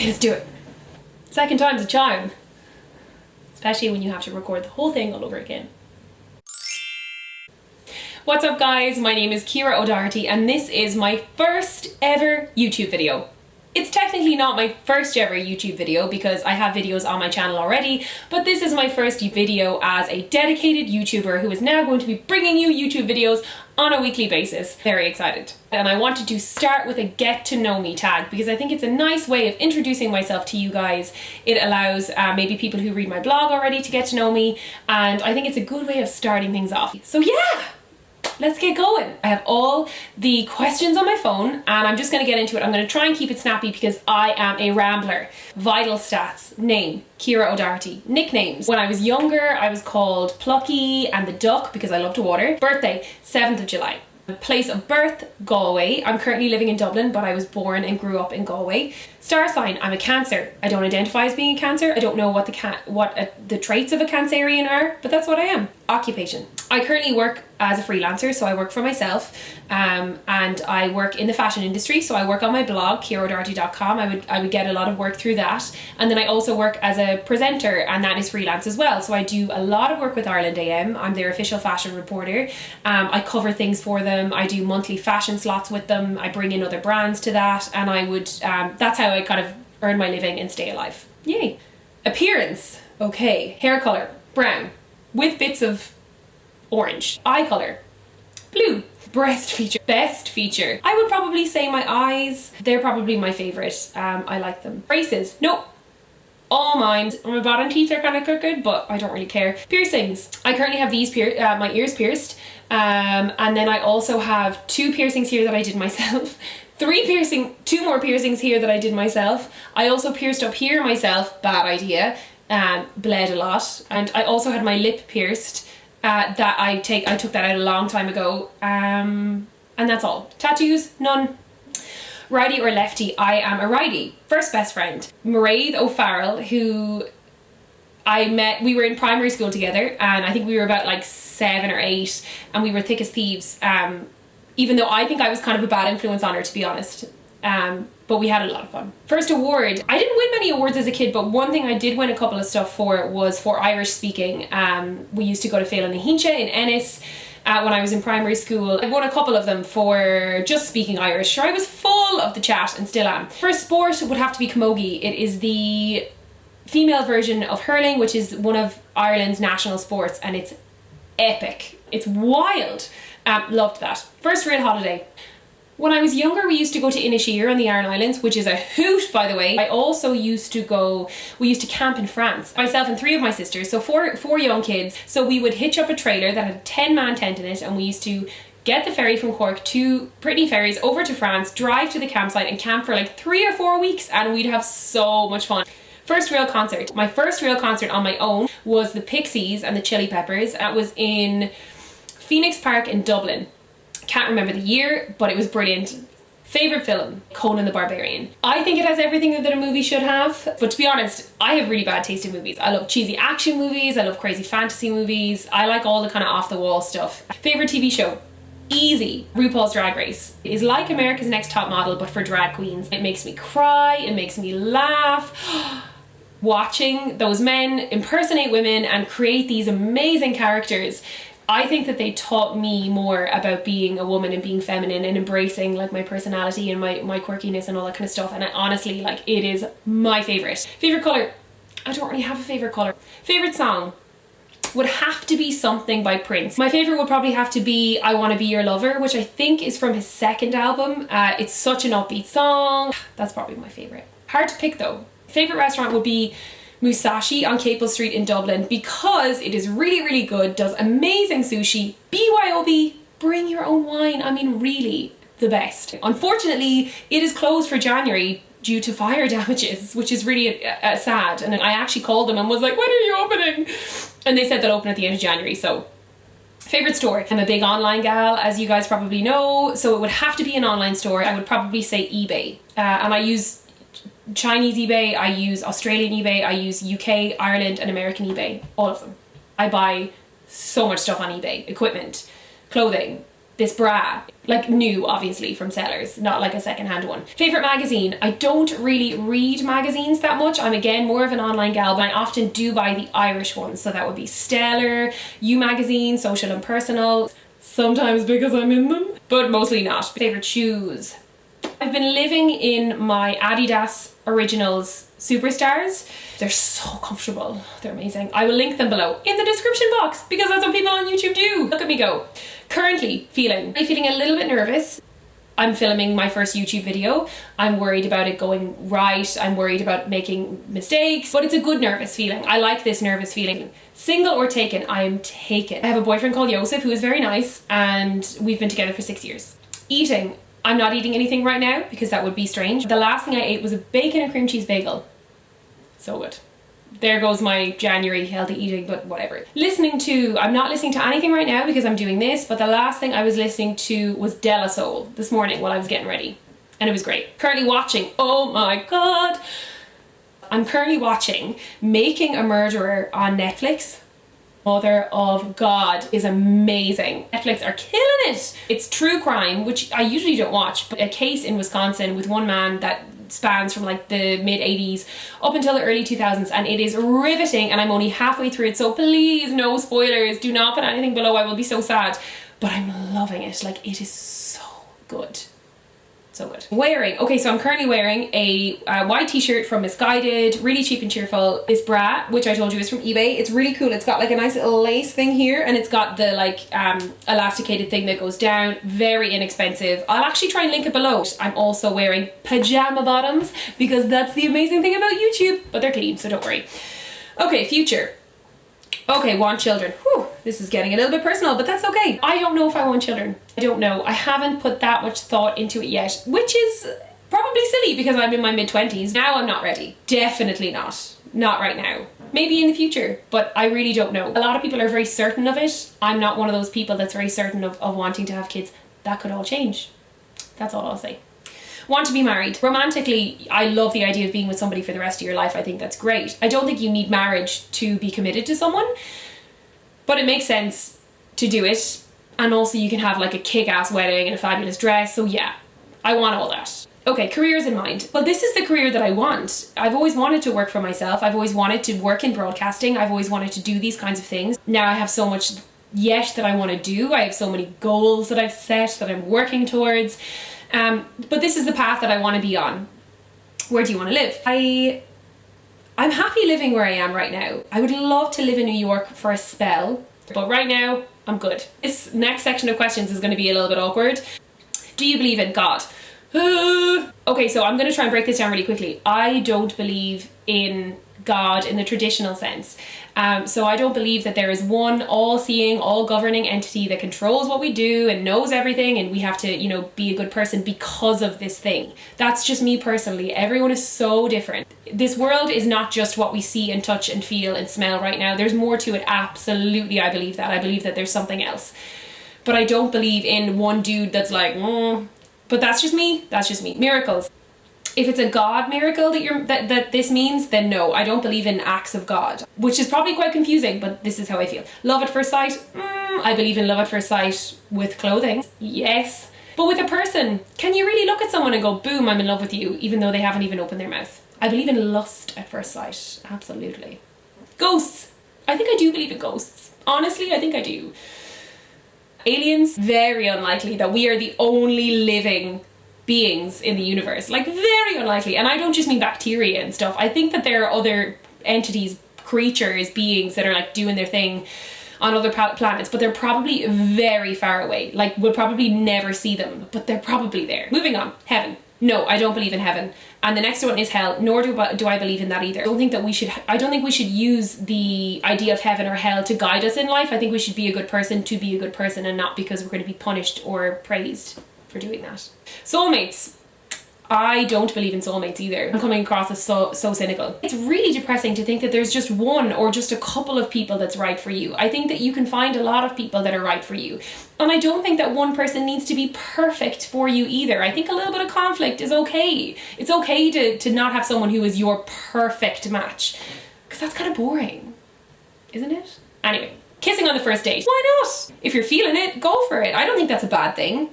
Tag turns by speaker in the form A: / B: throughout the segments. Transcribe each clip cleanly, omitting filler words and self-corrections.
A: Okay, let's do it. Second time's a charm. Especially when you have to record the whole thing all over again. What's up guys, my name is Ciara Doherty and this is my first ever YouTube video. It's technically not my first ever YouTube video because I have videos on my channel already, but this is my first video as a dedicated YouTuber who is now going to be bringing you YouTube videos on a weekly basis. Very excited. And I wanted to start with a get to know me tag because I think it's a nice way of introducing myself to you guys. It allows maybe people who read my blog already to get to know me, and I think it's a good way of starting things off. So yeah! Let's get going. I have all the questions on my phone and I'm just going to get into it. I'm going to try and keep it snappy because I am a rambler. Vital stats. Name, Ciara Doherty. Nicknames. When I was younger, I was called Plucky and the Duck because I love to water. Birthday, 7th of July. Place of birth, Galway. I'm currently living in Dublin, but I was born and grew up in Galway. Star sign, I'm a Cancer. I don't identify as being a Cancer. I don't know what the traits of a Cancerian are, but that's what I am. Occupation. I currently work as a freelancer, so I work for myself, and I work in the fashion industry, so I work on my blog, ciaradoherty.com. I would get a lot of work through that, and then I also work as a presenter, and that is freelance as well. So I do a lot of work with Ireland AM. I'm their official fashion reporter. I cover things for them. I do monthly fashion slots with them. I bring in other brands to that, and I would that's how I kind of earn my living and stay alive. Yay. Appearance. Okay. Hair color, brown, with bits of orange. Eye color, blue. Breast feature, best feature. I would probably say my eyes. They're probably my favorite. I like them. Braces, nope. All mine. My bottom teeth are kind of crooked, but I don't really care. Piercings. I currently have these my ears pierced. And then I also have 2 piercings here that I did myself. 2 more piercings here that I did myself. I also pierced up here myself. Bad idea. Bled a lot. And I also had my lip pierced. That I took that out a long time ago, and that's all. Tattoos, none. Righty or lefty? I am a righty. First best friend, Mairead O'Farrell, who I met. We were in primary school together, and I think we were about like 7 or 8, and we were thick as thieves. Even though I think I was kind of a bad influence on her, to be honest. But we had a lot of fun. First award. I didn't win many awards as a kid, but one thing I did win a couple of stuff for was for Irish speaking. We used to go to Féile na Hínse in Ennis when I was in primary school. I won a couple of them for just speaking Irish. Sure, I was full of the chat and still am. For sport, it would have to be camogie. It is the female version of hurling, which is one of Ireland's national sports, and it's epic. It's wild. Loved that. First real holiday. When I was younger, we used to go to Inisheer on the Aran Islands, which is a hoot, by the way. I also used to we used to camp in France. Myself and 3 of my sisters, so four young kids. So we would hitch up a trailer that had a 10-man tent in it, and we used to get the ferry from Cork to Brittany Ferries over to France, drive to the campsite and camp for like 3 or 4 weeks, and we'd have so much fun. First real concert. My first real concert on my own was the Pixies and the Chili Peppers. That was in Phoenix Park in Dublin. Can't remember the year, but it was brilliant. Favorite film, Conan the Barbarian. I think it has everything that a movie should have, but to be honest, I have really bad taste in movies. I love cheesy action movies, I love crazy fantasy movies, I like all the kind of off the wall stuff. Favorite TV show? Easy. RuPaul's Drag Race. It is like America's Next Top Model, but for drag queens. It makes me cry, it makes me laugh. Watching those men impersonate women and create these amazing characters, I think that they taught me more about being a woman and being feminine and embracing like my personality and my quirkiness and all that kind of stuff. And I honestly, like, it is my favorite. Favorite color? I don't really have a favorite color. Favorite song? Would have to be something by Prince. My favorite would probably have to be I Wanna Be Your Lover, which I think is from his 2nd album. It's such an upbeat song. That's probably my favorite. Hard to pick though. Favorite restaurant would be Musashi on Capel Street in Dublin because it is really, really good, does amazing sushi. BYOB, bring your own wine. I mean, really, the best. Unfortunately, it is closed for January due to fire damages, which is really sad. And I actually called them and was like, when are you opening? And they said they'll open at the end of January, so. Favorite store? I'm a big online gal, as you guys probably know, so it would have to be an online store. I would probably say eBay. And I use Chinese eBay, I use Australian eBay, I use UK, Ireland and American eBay, all of them. I buy so much stuff on eBay, equipment, clothing, this bra. Like new, obviously, from sellers, not like a secondhand one. Favorite magazine? I don't really read magazines that much. I'm again more of an online gal, but I often do buy the Irish ones. So that would be Stellar, You Magazine, Social and Personal. Sometimes because I'm in them, but mostly not. Favorite shoes? I've been living in my Adidas Originals Superstars. They're so comfortable. They're amazing. I will link them below in the description box because that's what people on YouTube do. Look at me go. Currently feeling a little bit nervous. I'm filming my first YouTube video. I'm worried about it going right. I'm worried about making mistakes, but it's a good nervous feeling. I like this nervous feeling. Single or taken? I am taken. I have a boyfriend called Joseph who is very nice and we've been together for 6 years. Eating. I'm not eating anything right now because that would be strange. The last thing I ate was a bacon and cream cheese bagel. So good. There goes my January healthy eating, but whatever. Listening to, I'm not listening to anything right now because I'm doing this, but the last thing I was listening to was De La Soul this morning while I was getting ready. And it was great. Currently watching, oh my God. I'm currently watching Making a Murderer on Netflix. Mother of God is amazing. Netflix are killing it. It's true crime, which I usually don't watch, but a case in Wisconsin with one man that spans from like the mid 80s up until the early 2000s, and it is riveting, and I'm only halfway through it, so please no spoilers, do not put anything below, I will be so sad, but I'm loving it. Like, it is so good. So good. Wearing, okay, so I'm currently wearing a white t-shirt from Misguided, really cheap and cheerful. This bra, which I told you is from eBay, it's really cool. It's got like a nice little lace thing here, and it's got the like elasticated thing that goes down. Very inexpensive. I'll actually try and link it below. I'm also wearing pajama bottoms because that's the amazing thing about YouTube, but they're clean, so don't worry. Okay, future. Okay, want children. Whew, this is getting a little bit personal, but that's okay. I don't know if I want children. I don't know. I haven't put that much thought into it yet, which is probably silly because I'm in my mid-20s. Now I'm not ready. Definitely not. Not right now. Maybe in the future, but I really don't know. A lot of people are very certain of it. I'm not one of those people that's very certain of wanting to have kids. That could all change. That's all I'll say. Want to be married. Romantically, I love the idea of being with somebody for the rest of your life. I think that's great. I don't think you need marriage to be committed to someone, but it makes sense to do it. And also you can have like a kick-ass wedding and a fabulous dress. So yeah, I want all that. Okay, careers in mind. Well, this is the career that I want. I've always wanted to work for myself. I've always wanted to work in broadcasting. I've always wanted to do these kinds of things. Now I have so much yet that I want to do. I have so many goals that I've set that I'm working towards. But this is the path that I want to be on. Where do you want to live? I'm happy living where I am right now. I would love to live in New York for a spell, but right now I'm good. This next section of questions is going to be a little bit awkward. Do you believe in God? Okay, so I'm going to try and break this down really quickly. I don't believe in God in the traditional sense. So I don't believe that there is one all-seeing, all-governing entity that controls what we do and knows everything, and we have to, you know, be a good person because of this thing. That's just me personally. Everyone is so different. This world is not just what we see and touch and feel and smell right now. There's more to it. Absolutely, I believe that. I believe that there's something else. But I don't believe in one dude that's like, but that's just me. That's just me. Miracles. If it's a God miracle that this means, then no, I don't believe in acts of God, which is probably quite confusing, but this is how I feel. Love at first sight, I believe in love at first sight with clothing, yes. But with a person, can you really look at someone and go, boom, I'm in love with you, even though they haven't even opened their mouth? I believe in lust at first sight, absolutely. Ghosts, I think I do believe in ghosts. Honestly, I think I do. Aliens, very unlikely that we are the only living beings in the universe, like very unlikely. And I don't just mean bacteria and stuff. I think that there are other entities, creatures, beings that are like doing their thing on other planets, but they're probably very far away. Like, we'll probably never see them, but they're probably there. Moving on. Heaven. No, I don't believe in heaven. And the next one is hell, nor do I believe in that either. I don't think we should use the idea of heaven or hell to guide us in life. I think we should be a good person to be a good person, and not because we're going to be punished or praised for doing that. Soulmates. I don't believe in soulmates either. I'm coming across as so cynical. It's really depressing to think that there's just one or just a couple of people that's right for you. I think that you can find a lot of people that are right for you. And I don't think that one person needs to be perfect for you either. I think a little bit of conflict is okay. It's okay to not have someone who is your perfect match, because that's kind of boring, isn't it? Anyway, Kissing on the first date. Why not? If you're feeling it, go for it. I don't think that's a bad thing.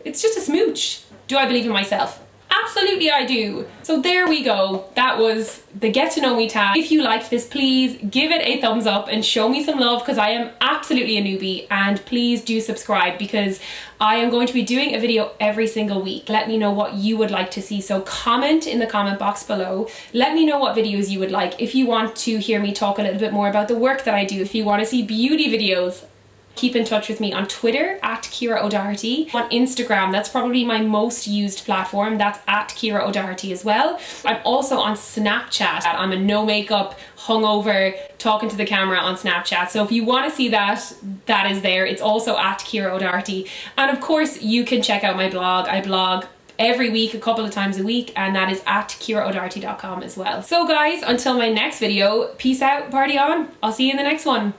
A: It's just a smooch. Do I believe in myself? Absolutely I do. So there we go. That was the get to know me tag. If you liked this, please give it a thumbs up and show me some love, because I am absolutely a newbie, and please do subscribe because I am going to be doing a video every single week. Let me know what you would like to see. So comment in the comment box below. Let me know what videos you would like. If you want to hear me talk a little bit more about the work that I do, if you want to see beauty videos, keep in touch with me on Twitter at Ciara O'Doherty. On Instagram, that's probably my most used platform. That's at Ciara O'Doherty as well. I'm also on Snapchat. I'm a no makeup, hungover, talking to the camera on Snapchat. So if you want to see that, that is there. It's also at Ciara O'Doherty. And of course, you can check out my blog. I blog every week, a couple of times a week, and that is at ciaraodoherty.com as well. So guys, until my next video, peace out, party on. I'll see you in the next one.